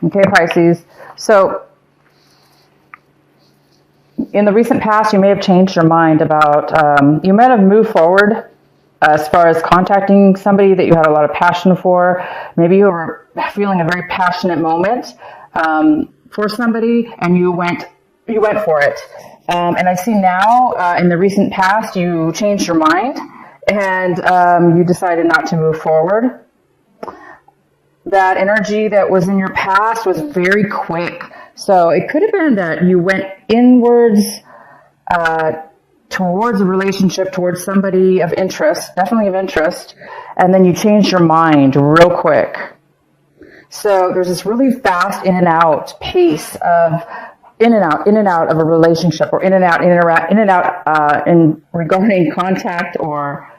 Okay, Pisces. So in the recent past, you may have changed your mind about, you might have moved forward as far as contacting somebody that you had a lot of passion for. Maybe you were feeling a very passionate moment for somebody, and you went for it. And I see now in the recent past, you changed your mind and you decided not to move forward. That energy that was in your past was very quick. So it could have been that you went inwards towards a relationship, towards somebody of interest, definitely of interest, and then you changed your mind real quick. So there's this really fast in and out pace of in and out of a relationship, or in and out in regarding contact or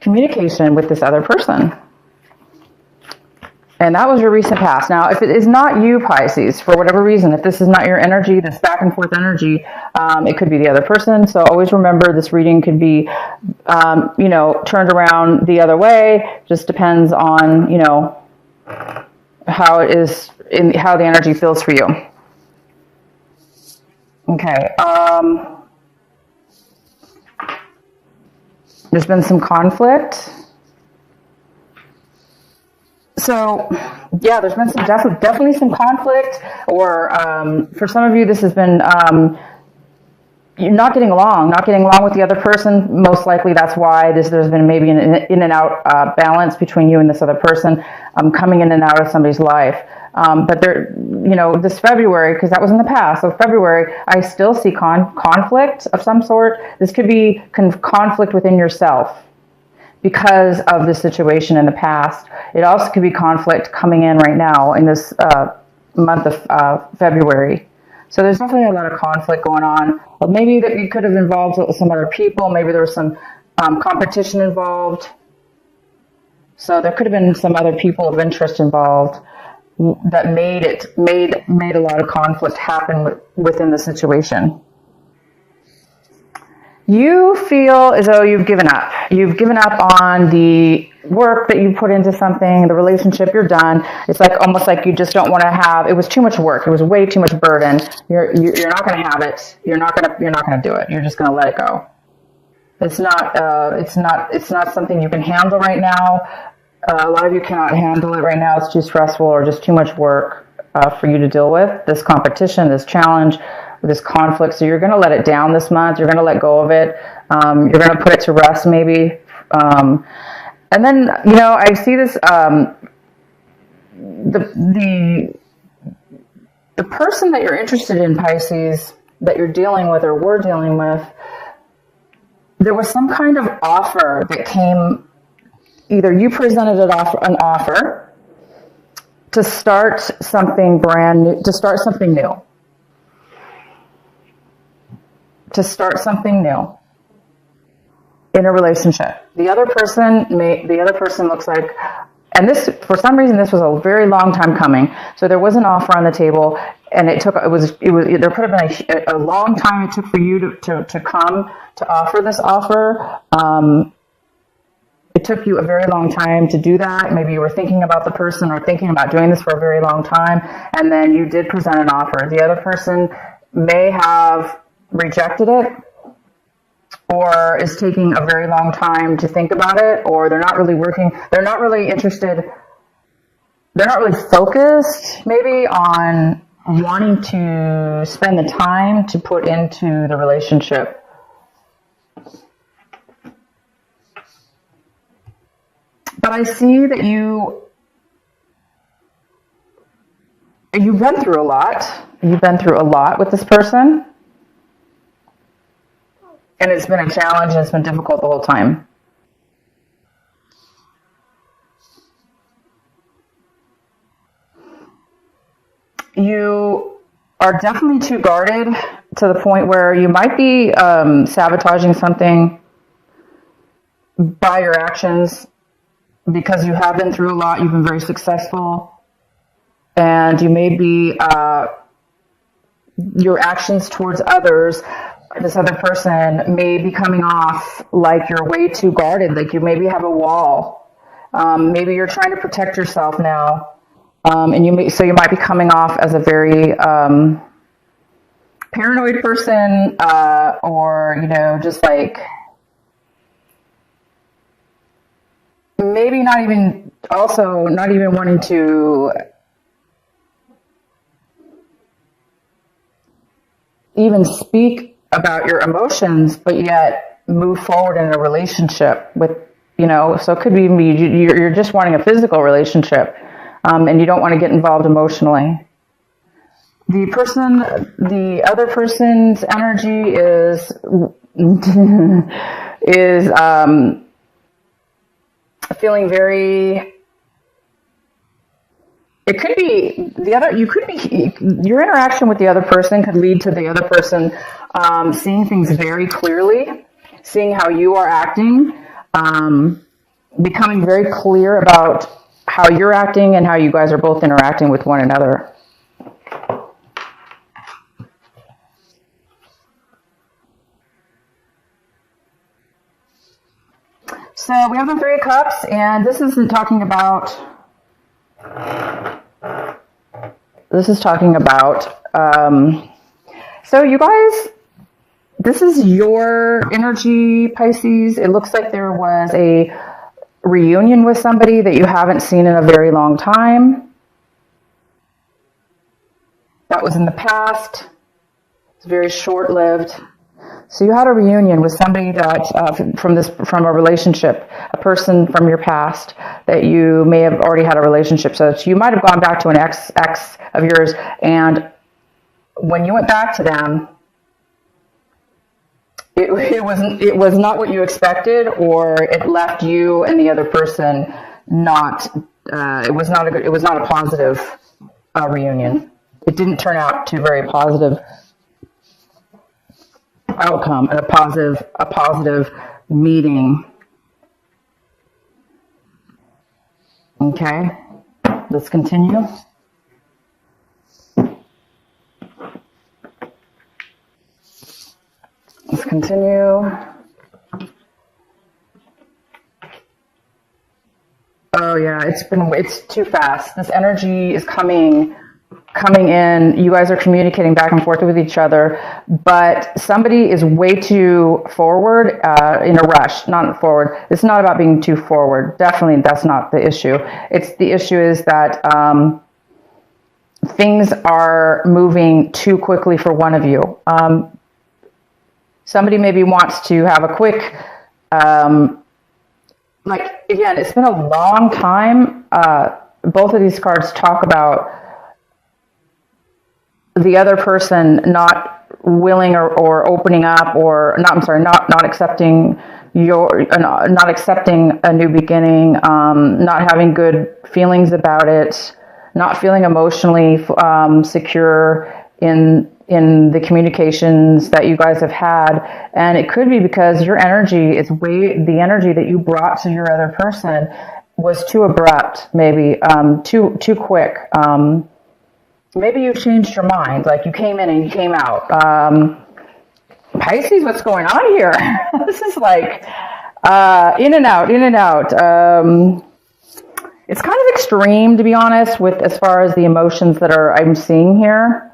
communication with this other person. And that was your recent past. Now, if it is not you, Pisces, for whatever reason, if this is not your energy, this back and forth energy, it could be the other person. So always remember, this reading could be, turned around the other way. Just depends on, how it is, how the energy feels for you. Okay. There's been some conflict. So, yeah, there's been some definitely some conflict, or for some of you, this has been you're not getting along with the other person. Most likely, that's why there's been maybe an in and out balance between you and this other person, coming in and out of somebody's life. But there, this February, because that was in the past. So February, I still see conflict of some sort. This could be conflict within yourself because of the situation in the past. It also could be conflict coming in right now in this month of February. So there's definitely a lot of conflict going on. But maybe that you could have involved some other people. Maybe there was some competition involved. So there could have been some other people of interest involved that made a lot of conflict happen within the situation. You feel as though you've given up. You've given up on the work that you put into something, the relationship, you're done. It's like almost like you just don't want to have. It was too much work. It was way too much burden. You're not going to have it. You're not going to do it. You're just going to let it go. It's not something you can handle right now. A lot of you cannot handle it right now. It's too stressful or just too much work for you to deal with. This competition, this challenge, this conflict. So you're going to let it down this month. You're going to let go of it. You're going to put it to rest maybe. And then, I see this, the person that you're interested in, Pisces, that you're dealing with or were dealing with, there was some kind of offer that came. Either you presented an offer to start something brand new, to start something new in a relationship. The other person looks like, and this, for some reason, this was a very long time coming. So there was an offer on the table, and there could have been a long time it took for you to come to offer this offer. It took you a very long time to do that. Maybe you were thinking about the person or thinking about doing this for a very long time, and then you did present an offer. The other person may have rejected it, or is taking a very long time to think about it, or they're not really interested, they're not really focused maybe on wanting to spend the time to put into the relationship. But I see that you've been through a lot. You've been through a lot with this person. And it's been a challenge and it's been difficult the whole time. You are definitely too guarded to the point where you might be sabotaging something by your actions. Because you have been through a lot, you've been very successful, and you may be, your actions towards others, this other person may be coming off like you're way too guarded, like you maybe have a wall. Maybe you're trying to protect yourself now. So you might be coming off as a very paranoid person, or, just like maybe not even wanting to even speak about your emotions, but yet move forward in a relationship with, so it could be you're just wanting a physical relationship, and you don't want to get involved emotionally. The other person's energy is feeling very. It could be your interaction with the other person could lead to the other person seeing things very clearly, seeing how you are acting, becoming very clear about how you're acting and how you guys are both interacting with one another. So we have the Three of Cups, and this is talking about so you guys, this is your energy, Pisces. It looks like there was a reunion with somebody that you haven't seen in a very long time. That was in the past. It's very short-lived. So you had a reunion with somebody that from a relationship, a person from your past that you may have already had a relationship. So you might have gone back to an ex of yours, and when you went back to them, it was not what you expected, or it left you and the other person not. It was not a positive reunion. It didn't turn out to a very positive outcome, a positive meeting. Okay, let's continue. Let's continue. Oh yeah, it's too fast. This energy is coming in. You guys are communicating back and forth with each other, but somebody is way too forward, in a rush. Not forward. It's not about being too forward. Definitely, that's not the issue. The issue is that things are moving too quickly for one of you. Somebody maybe wants to have a quick, again, it's been a long time. Both of these cards talk about the other person not willing or opening up, not accepting not accepting a new beginning, not having good feelings about it, not feeling emotionally secure in the communications that you guys have had. And it could be because your energy the energy that you brought to your other person was too abrupt, maybe too quick. Maybe you changed your mind, like you came in and you came out. Pisces, what's going on here? This is like in and out. It's kind of extreme, to be honest, with as far as the emotions that I'm seeing here.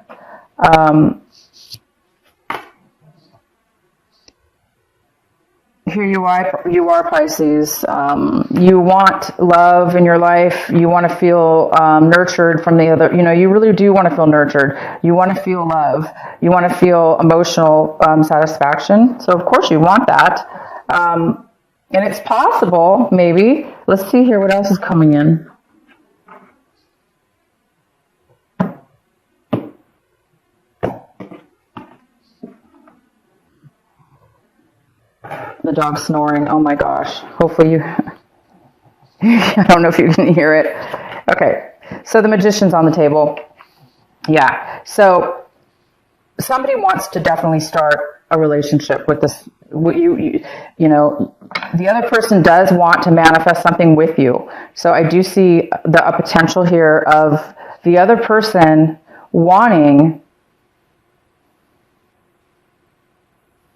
Here you are, Pisces. You want love in your life. You want to feel nurtured from the other. You really do want to feel nurtured. You want to feel love. You want to feel emotional satisfaction. So of course you want that. And it's possible, maybe. Let's see here what else is coming in. The dog snoring. Oh my gosh. Hopefully I don't know if you can hear it. Okay. So the Magician's on the table. Yeah. So somebody wants to definitely start a relationship with this. The other person does want to manifest something with you. So I do see a potential here of the other person wanting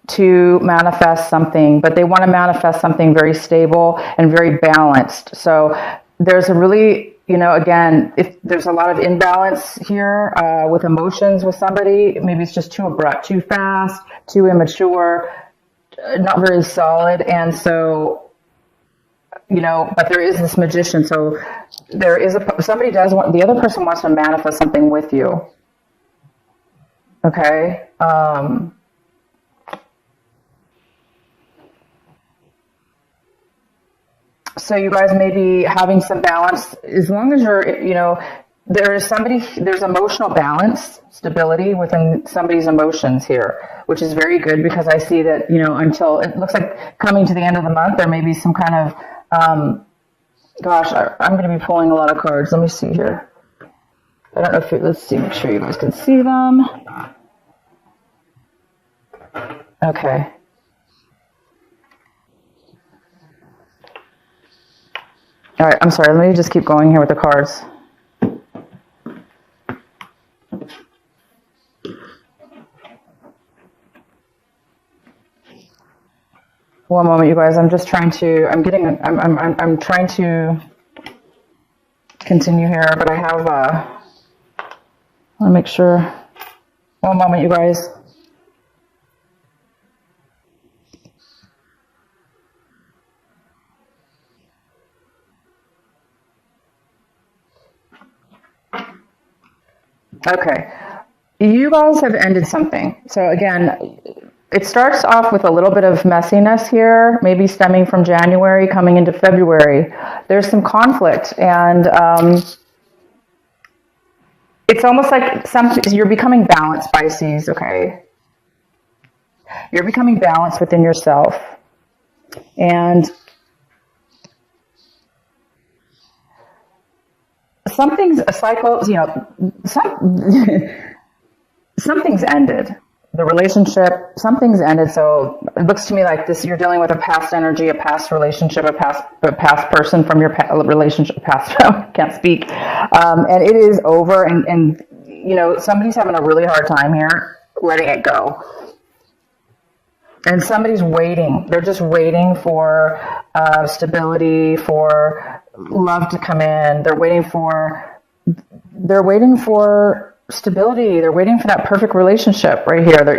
to manifest something, but they want to manifest something very stable and very balanced. So there's a really again, if there's a lot of imbalance here with emotions with somebody, maybe it's just too abrupt, too fast, too immature, not very solid. And so, but there is this magician. So there is somebody does want, the other person wants to manifest something with you. Okay. So you guys may be having some balance as long as you're, there's emotional balance, stability within somebody's emotions here, which is very good because I see that, until it looks like coming to the end of the month, there may be some kind of, I'm going to be pulling a lot of cards. Let me see here. I don't know if let's see, make sure you guys can see them. Okay. All right, I'm sorry. Let me just keep going here with the cards. One moment, you guys. I'm just trying to. I'm trying to continue here, but I have. I want to make sure. One moment, you guys. Okay, you guys have ended something. So again, it starts off with a little bit of messiness here, maybe stemming from January coming into February. There's some conflict, and it's almost like you're becoming balanced, Pisces, okay? You're becoming balanced within yourself. And something's a cycle, something's ended. The relationship, something's ended. So it looks to me like this, you're dealing with a past energy, a past relationship, a past person from your relationship, can't speak. And it is over. And somebody's having a really hard time here letting it go. And somebody's waiting. They're just waiting for stability, for love to come in. They're waiting for stability. They're waiting for that perfect relationship right here. That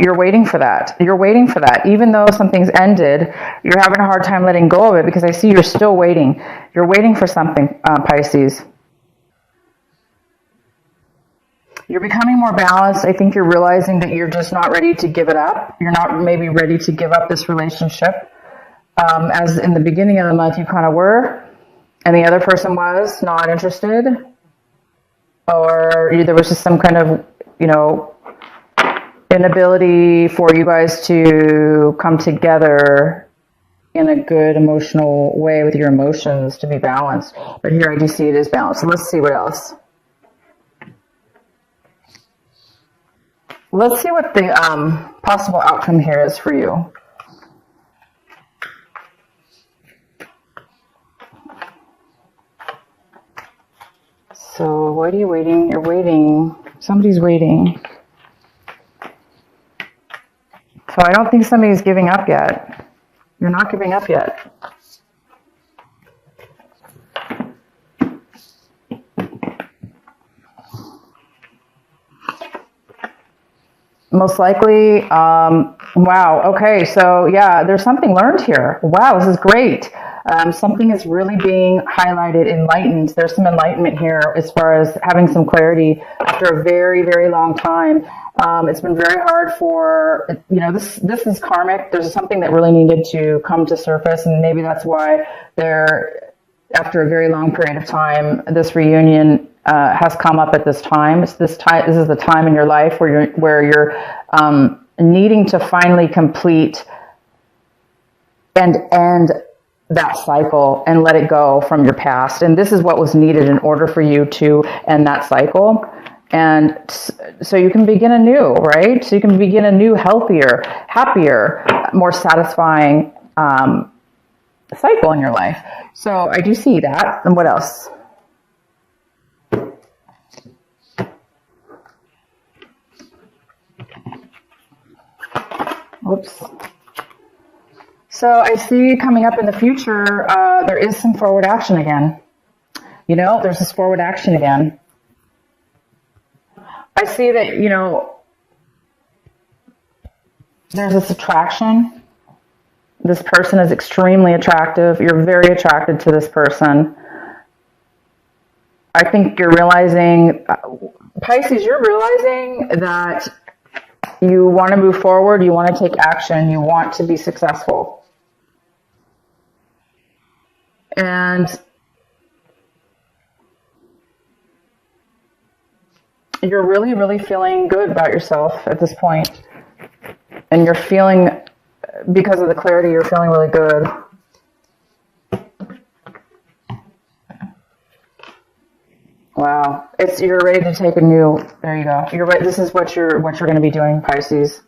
you're waiting for that. You're waiting for that. Even though something's ended, you're having a hard time letting go of it because I see you're still waiting. You're waiting for something, Pisces. You're becoming more balanced. I think you're realizing that you're just not ready to give it up. You're not maybe ready to give up this relationship. As in the beginning of the month you kind of were, and the other person was not interested. Or there was just some kind of, inability for you guys to come together in a good emotional way with your emotions to be balanced. But here I do see it is balanced. So let's see what else. Let's see what the possible outcome here is for you. So what are you waiting? You're waiting. Somebody's waiting. So I don't think somebody's giving up yet. You're not giving up yet. Most likely, wow, okay, so yeah, there's something learned here. Wow, this is great. Something is really being highlighted, enlightened. There's some enlightenment here as far as having some clarity after a very, very long time. It's been very hard for, this is karmic. There's something that really needed to come to surface, and maybe that's why after a very long period of time, this reunion has come up at this time. This is the time in your life where you're needing to finally complete and end that cycle and let it go from your past. And this is what was needed in order for you to end that cycle. And so you can begin anew, right? So you can begin a new, healthier, happier, more satisfying cycle in your life. So I do see that. And what else? Oops. So I see coming up in the future, there is some forward action again. There's this forward action again. I see that, there's this attraction. This person is extremely attractive. You're very attracted to this person. I think you're realizing, Pisces, you're realizing that you want to move forward. You want to take action. You want to be successful. And you're really, really feeling good about yourself at this point. And you're feeling, because of the clarity, you're feeling really good. Wow. You're ready to take there you go. You're right. This is what you're going to be doing, Pisces.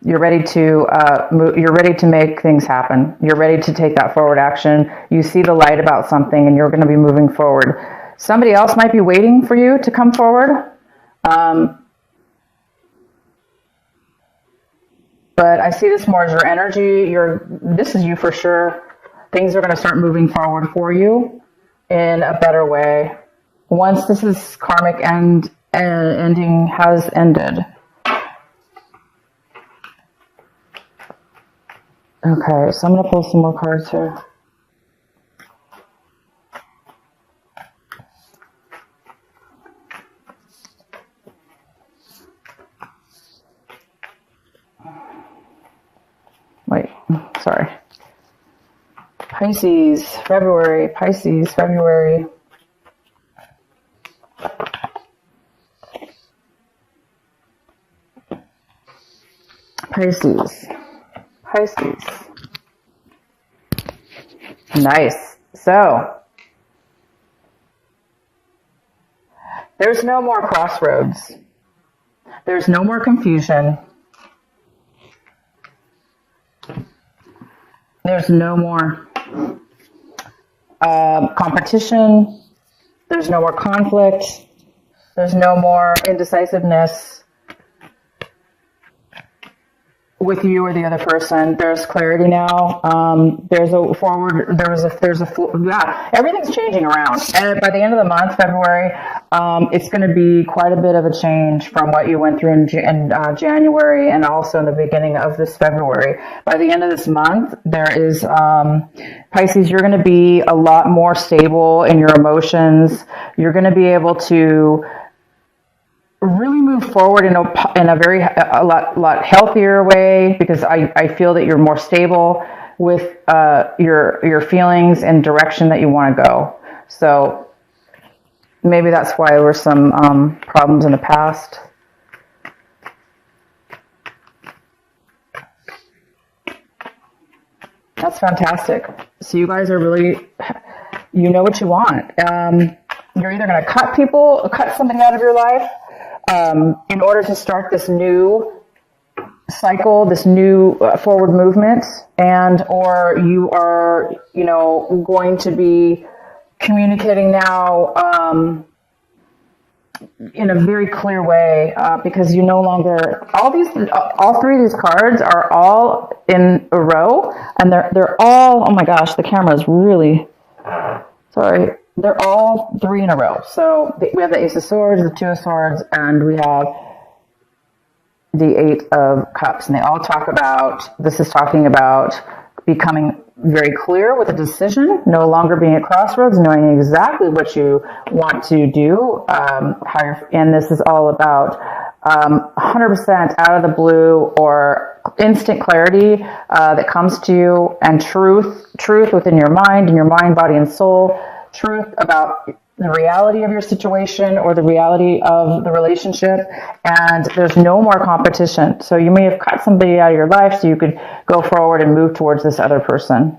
You're ready to move, you're ready to make things happen. You're ready to take that forward action. You see the light about something and you're going to be moving forward. Somebody else might be waiting for you to come forward. But I see this more as your energy. This is you for sure. Things are going to start moving forward for you in a better way. Once this is karmic ending has ended. Okay, so I'm going to pull some more cards here. Wait, sorry. Pisces, February. Pisces. Nice. So, there's no more crossroads. There's no more confusion. There's no more competition. There's no more conflict. There's no more indecisiveness with you or the other person. There's clarity now. Everything's changing around. And by the end of the month, February, it's going to be quite a bit of a change from what you went through in January and also in the beginning of this February. By the end of this month, there is, Pisces, you're going to be a lot more stable in your emotions. You're going to be able to really move forward in a lot healthier way, because I feel that you're more stable with your feelings and direction that you want to go. So maybe that's why there were some problems in the past. That's fantastic. So you guys are really, you know what you want. You're either going to cut somebody out of your life in order to start this new cycle, this new forward movement, or you are, going to be communicating now in a very clear way, because you no longer, all three of these cards are all in a row, and they're all, oh my gosh, the camera is really, sorry. They're all three in a row. So we have the Ace of Swords, the Two of Swords, and we have the Eight of Cups. And they all this is talking about becoming very clear with a decision, no longer being at crossroads, knowing exactly what you want to do. And this is all about 100% out of the blue or instant clarity that comes to you, and truth within your mind, body, and soul. Truth about the reality of your situation or the reality of the relationship, and there's no more competition. So you may have cut somebody out of your life so you could go forward and move towards this other person.